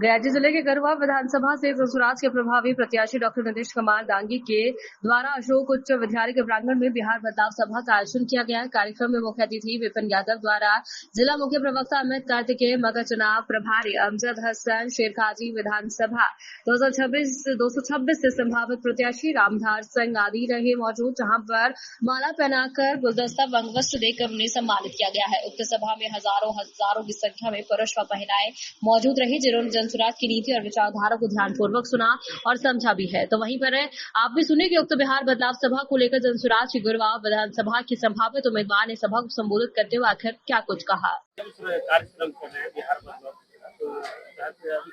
गयाजी जिले के गरुआ विधानसभा से ससुराल के प्रभावी प्रत्याशी डॉक्टर नीतीश कुमार दांगी के द्वारा अशोक उच्च विद्यालय के प्रांगण में बिहार बदलाव सभा का आयोजन किया गया। कार्यक्रम में मुख्य अतिथि विपिन यादव द्वारा जिला मुख्य प्रवक्ता अमित कार्तिकेय, मगध चुनाव प्रभारी अमजद हसन, शेरखाजी विधानसभा 226 से संभावित प्रत्याशी रामधार सिंह आदि रहे मौजूद, जहां पर माला पहनाकर गुलदस्ता वस्त्र देकर उन्हें सम्मानित किया गया है। उक्त सभा में हजारों की संख्या में पुरुष व महिलाएं मौजूद रही, जिन्होंने जनसुराज की नीति और विचारधारा को ध्यानपूर्वक सुना और समझा भी है। तो वहीं पर आप भी सुने कि उक्त बिहार बदलाव सभा को लेकर जनसुराज की गुरवा विधानसभा की संभावित उम्मीदवार ने सभा को संबोधित करते हुए आखिर क्या कुछ कहा। कार्यक्रम कर रहे हैं बिहार बदलाव, तो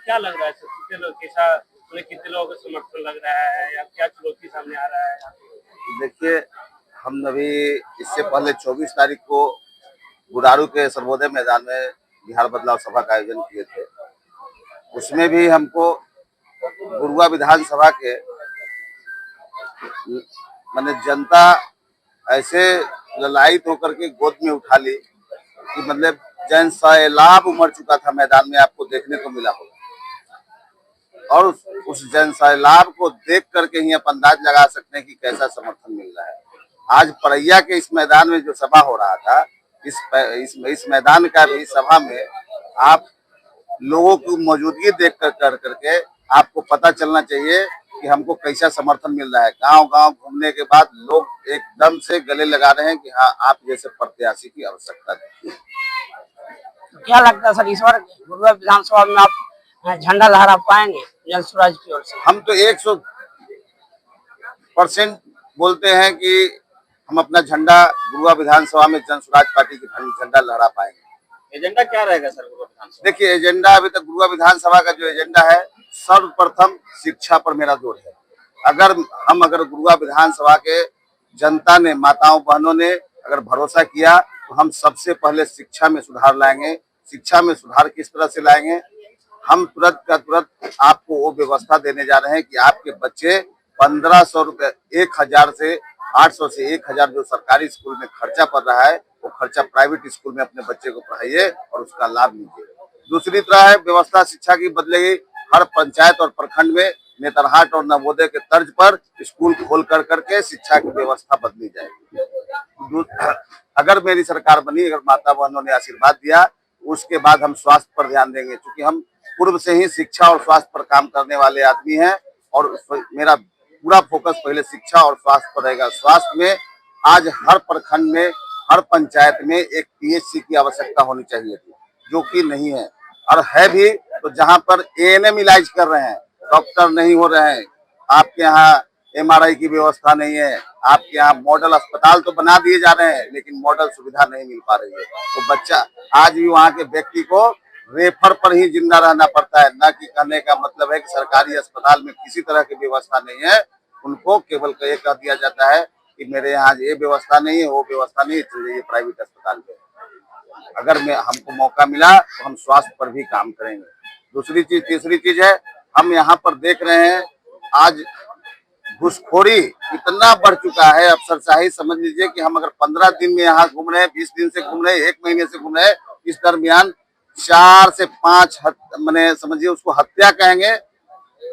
क्या लग रहा है कितने लोगों का समर्थन लग रहा है या क्या चुनौती सामने आ रहा है? देखिए, हम अभी इससे पहले 24 तारीख को बुडारू के सर्वोदय मैदान में बिहार बदलाव सभा का आयोजन किए थे। उसमें भी हमको गुरुआ विधानसभा के माने जनता ऐसे ललायित होकर के गोद में उठा ली कि मतलब जन सैलाब उमड़ चुका था मैदान में, आपको देखने को मिला होगा। और उस जन सैलाब को देख करके ही आप अंदाज लगा सकते हैं कि कैसा समर्थन मिल रहा है। आज परैया के इस मैदान में जो सभा हो रहा था, इस मैदान का भी सभा में आप लोगों की मौजूदगी देख कर करके आपको पता चलना चाहिए कि हमको कैसा समर्थन मिल रहा है। गांव-गांव घूमने के बाद लोग एकदम से गले लगा रहे हैं कि हाँ, आप जैसे प्रत्याशी की आवश्यकता है। क्या लगता है सर, इस बार गुरुआ विधानसभा में आप झंडा लहरा पाएंगे जनसुराज की ओर से? हम तो 100% बोलते हैं कि हम अपना झंडा गुरुआ विधानसभा में जनसुराज पार्टी की झंडा लहरा पाएंगे। एजेंडा क्या रहेगा सर गुरुआ विधानसभा? देखिए, एजेंडा अभी तक गुरुआ विधानसभा का जो एजेंडा है, सर्वप्रथम शिक्षा पर मेरा जोर है। अगर गुरुआ विधानसभा के जनता ने, माताओं बहनों ने अगर भरोसा किया तो हम सबसे पहले शिक्षा में सुधार लाएंगे। शिक्षा में सुधार किस तरह से लाएंगे? हम तुरंत का तुरंत आपको वो व्यवस्था देने जा रहे हैं कि आपके बच्चे 1500 रुपए 1000 से 800 से 1000 जो सरकारी स्कूल में खर्चा पड़ रहा है, वो खर्चा प्राइवेट स्कूल में अपने बच्चे को पढ़ाइए और उसका लाभ लीजिए। दूसरी तरह है, व्यवस्था शिक्षा की बदलेगी। हर पंचायत और प्रखंड में नेतरहाट और नवोदय के तर्ज पर स्कूल खोल कर करके शिक्षा की व्यवस्था बदली जाएगी। अगर मेरी सरकार बनी, अगर माता बहनों ने आशीर्वाद दिया, उसके बाद हम स्वास्थ्य पर ध्यान देंगे, क्योंकि हम पूर्व से ही शिक्षा और स्वास्थ्य पर काम करने वाले आदमी हैं और मेरा पूरा फोकस पहले शिक्षा और स्वास्थ्य पर रहेगा। स्वास्थ्य में आज हर प्रखंड में, हर पंचायत में एक पीएचसी की आवश्यकता होनी चाहिए थी, जो कि नहीं है। और है भी तो जहां पर एएनएम इलाज कर रहे हैं, डॉक्टर नहीं हो रहे हैं। आपके यहाँ एमआरआई की व्यवस्था नहीं है। आपके यहाँ मॉडल अस्पताल तो बना दिए जा रहे हैं, लेकिन मॉडल सुविधा नहीं मिल पा रही है। तो बच्चा आज भी वहाँ के व्यक्ति को रेफर पर ही जिंदा रहना पड़ता है। न कि कहने का मतलब है कि सरकारी अस्पताल में किसी तरह की व्यवस्था नहीं है। उनको केवल ये कह दिया जाता है कि मेरे यहाँ ये व्यवस्था नहीं है, वो व्यवस्था नहीं है, चल जाइए प्राइवेट अस्पताल में। अगर हमको मौका मिला तो हम स्वास्थ्य पर भी काम करेंगे। दूसरी चीज, तीसरी चीज है, हम यहाँ पर देख रहे हैं आज घुसखोरी इतना बढ़ चुका है। अफसरशाही समझ लीजिए कि हम अगर 15 दिन में यहाँ घूम रहे हैं, 20 दिन से घूम रहे हैं, 1 महीने से घूम रहे हैं, इस दरमियान 4 से 5 मैंने समझिए उसको हत्या कहेंगे,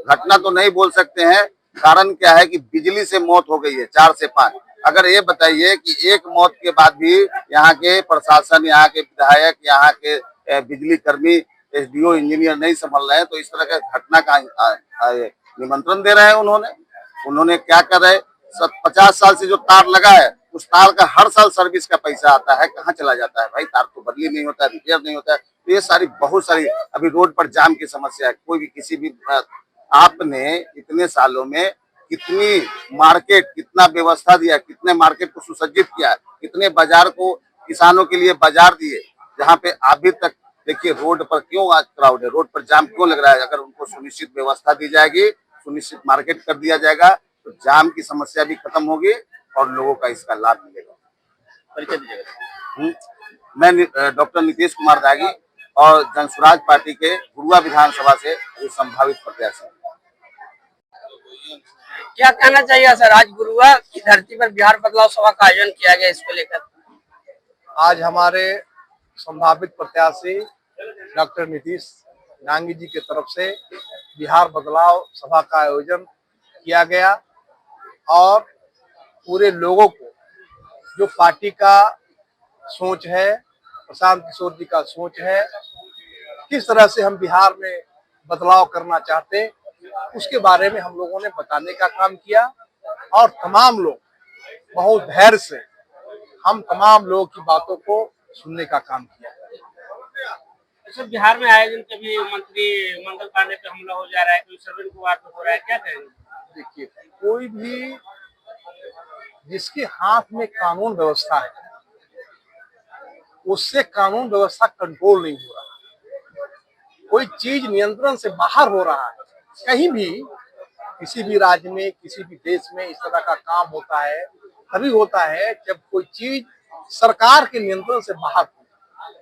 घटना तो नहीं बोल सकते हैं। कारण क्या है कि बिजली से मौत हो गई है 4 से 5। अगर ये बताइए कि एक मौत के बाद भी यहाँ के प्रशासन, यहाँ के विधायक, यहाँ के बिजली कर्मी, एसडीओ, इंजीनियर नहीं संभल रहे हैं, तो इस तरह का घटना का निमंत्रण दे रहे हैं। उन्होंने क्या कर रहे हैं? 50 साल से जो तार लगा है, उस तार का हर साल सर्विस का पैसा आता है, कहाँ चला जाता है भाई? तार तो बदली नहीं होता है, रिपेयर नहीं होता है। तो ये बहुत सारी अभी रोड पर जाम की समस्या है। कोई भी किसी भी, आपने इतने सालों में कितनी मार्केट, कितना व्यवस्था दिया, कितने मार्केट को सुसज्जित किया, कितने बाजार को किसानों के लिए बाजार दिए, जहाँ पे अभी तक देखिए रोड पर क्यों आज क्राउड है, रोड पर जाम क्यों लग रहा है? अगर उनको सुनिश्चित व्यवस्था दी जाएगी, सुनिश्चित मार्केट कर दिया जाएगा, तो जाम की समस्या भी खत्म होगी और लोगों का इसका लाभ मिलेगा। परिचय दीजिएगा। मैं डॉक्टर नीतीश कुमार दागी और जनसुराज पार्टी के गुरुआ विधानसभा से संभावित प्रत्याशी। क्या कहना चाहिए सर, आज गुरुआ की धरती पर बिहार बदलाव सभा का आयोजन किया गया, इसको लेकर? आज हमारे संभावित प्रत्याशी डॉक्टर नीतीश डांगी जी की तरफ से बिहार बदलाव सभा का आयोजन किया गया और पूरे लोगों को जो पार्टी का सोच है, प्रशांत किशोर जी का सोच है, किस तरह से हम बिहार में बदलाव करना चाहते, उसके बारे में हम लोगों ने बताने का काम किया और तमाम लोग बहुत धैर्य से हम तमाम लोगों की बातों को सुनने का काम किया। अच्छा, बिहार में आयोजन कभी मंत्री मंगल पांडे पे हमला हो जा रहा है, कोई सर्वन कुमार पे हो रहा है, क्या कहेंगे? देखिए, कोई भी जिसके हाथ में कानून व्यवस्था है उससे कानून व्यवस्था कंट्रोल नहीं हो रहा। कोई चीज नियंत्रण से बाहर हो रहा है, कहीं भी किसी भी राज्य में, किसी भी देश में इस तरह का काम होता है तभी होता है जब कोई चीज सरकार के नियंत्रण से बाहर हो,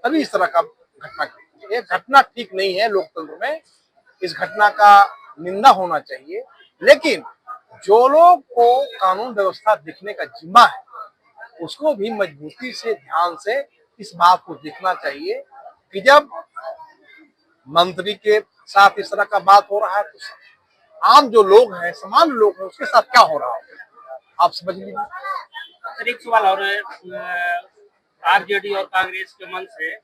तभी इस तरह का घटना। ये घटना ठीक नहीं है लोकतंत्र में, इस घटना का निंदा होना चाहिए। लेकिन जो लोग को कानून व्यवस्था देखने का जिम्मा है उसको भी मजबूती से, ध्यान से इस बात को देखना चाहिए कि जब मंत्री के साथ इस तरह का बात हो रहा है तो आम जो लोग हैं, सामान्य लोग हैं, उसके साथ क्या हो रहा है आप समझ लीजिए। सर, एक सवाल और है, आरजेडी और कांग्रेस के मन से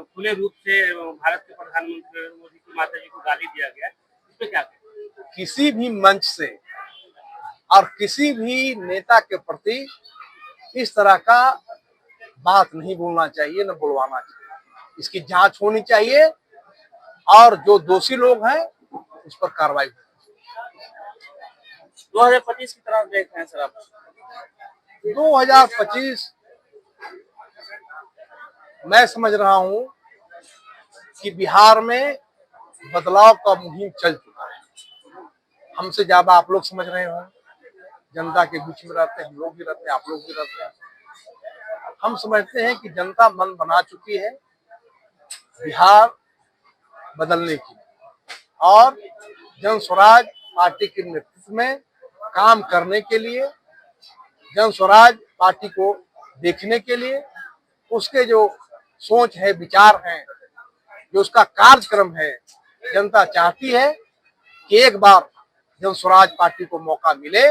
खुले रूप से भारत के प्रधानमंत्री नरेंद्र मोदी की माता जी को गाली दिया गया, इस पे क्या कहें? किसी भी मंच से और किसी भी नेता के प्रति इस तरह का बात नहीं बोलना चाहिए, न बुलवाना चाहिए। इसकी जांच होनी चाहिए और जो दोषी लोग हैं उस पर कार्रवाई। 2025 की तरफ देख रहे हैं सर आप? 2025 मैं समझ रहा हूं कि बिहार में बदलाव का मुहिम चल चुका है। हमसे ज्यादा आप लोग समझ रहे हो, जनता के बीच में रहते हैं, हम लोग भी रहते हैं, आप लोग भी रहते हैं। हम समझते हैं कि जनता मन बना चुकी है बिहार बदलने की और जन स्वराज पार्टी के नेतृत्व में काम करने के लिए, जन स्वराज पार्टी को देखने के लिए, उसके जो सोच है, विचार हैं, जो उसका कार्यक्रम है, जनता चाहती है कि एक बार जन स्वराज पार्टी को मौका मिले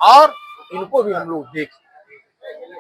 और इनको भी हम लोग देखें।